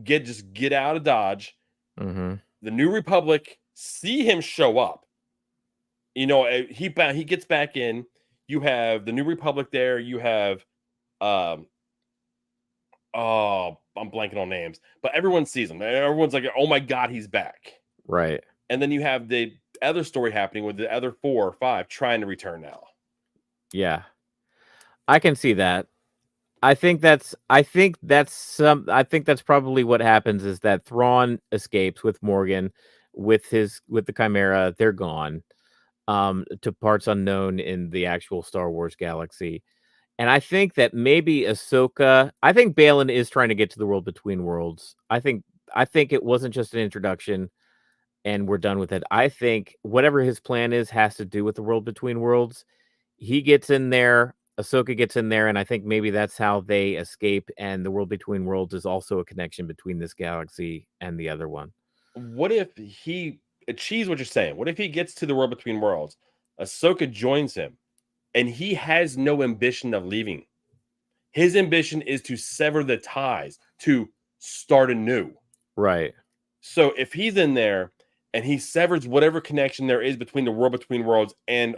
Get out of Dodge. Mm-hmm. The New Republic see him show up. He gets back in. You have the New Republic there. You have I'm blanking on names, but everyone sees him. Everyone's like, oh my God, he's back. Right. And then you have the other story happening with the other 4 or 5 trying to return now. Yeah. I can see that. I think that's probably what happens is that Thrawn escapes with Morgan, with the Chimera. They're gone to parts unknown in the actual Star Wars galaxy. And I think that maybe Ahsoka, I think Baylan is trying to get to the world between worlds. I think it wasn't just an introduction and we're done with it. I think whatever his plan is has to do with the world between worlds. He gets in there, Ahsoka gets in there, and I think maybe that's how they escape. And the world between worlds is also a connection between this galaxy and the other one. What if he achieves what you're saying? What if he gets to the world between worlds? Ahsoka joins him. And he has no ambition of leaving. His ambition is to sever the ties, to start anew. Right. So if he's in there and he severs whatever connection there is between the world between worlds and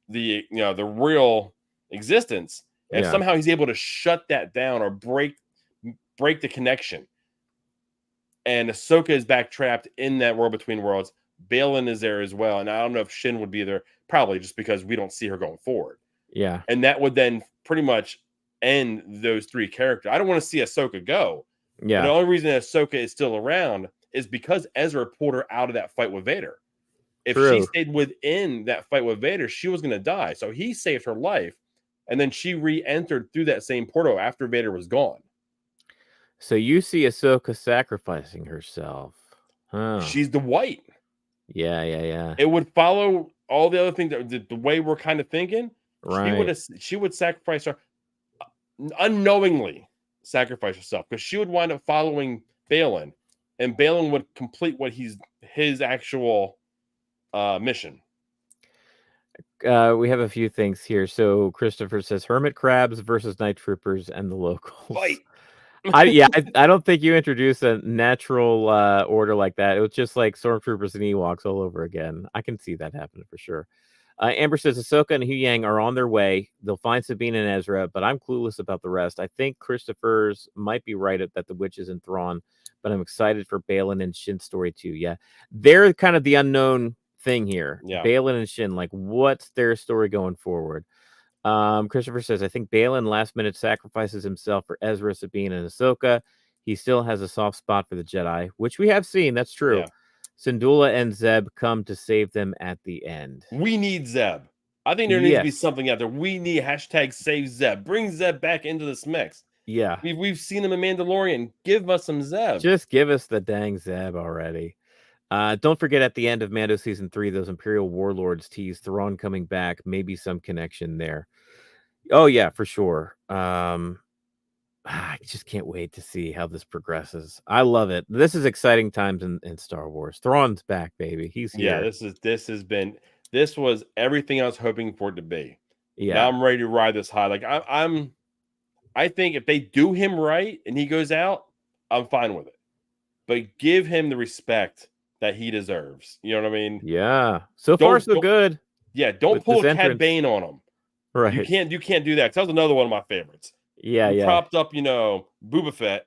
the real existence, and somehow he's able to shut that down or break the connection, and Ahsoka is back trapped in that world between worlds, Baylan is there as well. And I don't know if Shin would be there, probably just because we don't see her going forward. Yeah. And that would then pretty much end those 3 characters. I don't want to see Ahsoka go. Yeah. The only reason Ahsoka is still around is because Ezra pulled her out of that fight with Vader. If she stayed within that fight with Vader, she was going to die. So he saved her life. And then she re-entered through that same portal after Vader was gone. So you see Ahsoka sacrificing herself. Huh. She's the white. Yeah. It would follow all the other things that the way we're kind of thinking. Right. She would sacrifice her unknowingly sacrifice herself because she would wind up following Baylan, and Baylan would complete what his actual mission. We have a few things here. So Christopher says hermit crabs versus night troopers and the locals. Fight. I don't think you introduced a natural order like that. It was just like stormtroopers and Ewoks all over again. I can see that happening for sure. Amber says Ahsoka and Huyang are on their way. They'll find Sabine and Ezra, but I'm clueless about the rest. I think Christopher's might be right that the witch is in Thrawn, but I'm excited for Baylan and Shin's story too. Yeah, they're kind of the unknown thing here. Yeah. Baylan and Shin, like, what's their story going forward? Christopher says, I think Baylan last minute sacrifices himself for Ezra, Sabine, and Ahsoka. He still has a soft spot for the Jedi, which we have seen. That's true. Yeah. Syndulla and Zeb come to save them at the end. We need Zeb. I think there needs to be something out there. We need #save Zeb. Bring Zeb back into this mix. Yeah. We've seen him in Mandalorian. Give us some Zeb. Just give us the dang Zeb already. Don't forget at the end of Mando season 3, those Imperial warlords tease Thrawn coming back. Maybe some connection there. Oh yeah, for sure. I just can't wait to see how this progresses. I love it. This is exciting times in Star Wars. Thrawn's back, baby. He's here. Yeah, this was everything I was hoping for it to be. Yeah. Now I'm ready to ride this high. Like I think if they do him right and he goes out, I'm fine with it. But give him the respect that he deserves. You know what I mean? Yeah. So far, so good. Yeah, don't pull a Cad Bane on him. Right. You can't do that. 'Cause that was another one of my favorites. Yeah, you propped up, Boba Fett,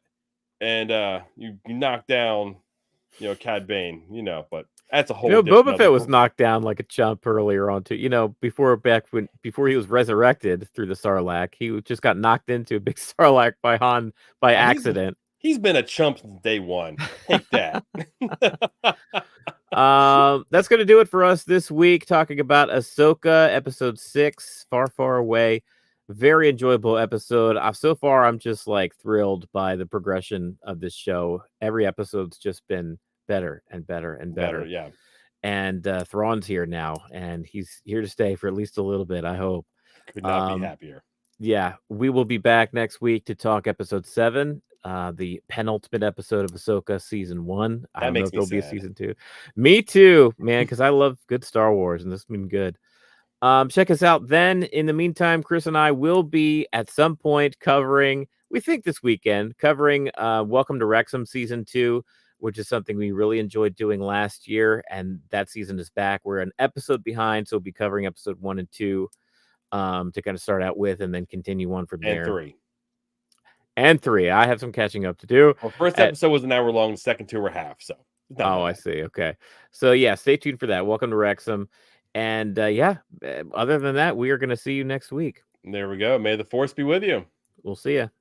and you knocked down, Cad Bane, but that's a whole. Boba Fett was knocked down like a chump earlier on too. Before he was resurrected through the Sarlacc, he just got knocked into a big Sarlacc by Han by accident. He's been a chump since day one. Take that. That's gonna do it for us this week, talking about Ahsoka episode 6, Far Far Away. Very enjoyable episode. So far, I'm just like thrilled by the progression of this show. Every episode's just been better and better and better. Yeah. And Thrawn's here now, and he's here to stay for at least a little bit, I hope. Could not be happier. Yeah, we will be back next week to talk episode 7, the penultimate episode of Ahsoka season 1. I don't know if there'll be a season 2. Me too, man, because I love good Star Wars, and this has been good. Check us out then. In the meantime, Chris and I will be at some point covering, we think this weekend, Welcome to Wrexham season 2, which is something we really enjoyed doing last year. And that season is back. We're an episode behind, so we'll be covering episode 1 and 2 to kind of start out with and then continue on from there. And 3. I have some catching up to do. Well, first episode was an hour long, the second 2 were half. So. I see. Okay. So yeah, stay tuned for that. Welcome to Wrexham. And other than that, we are going to see you next week. There we go. May the Force be with you. We'll see you.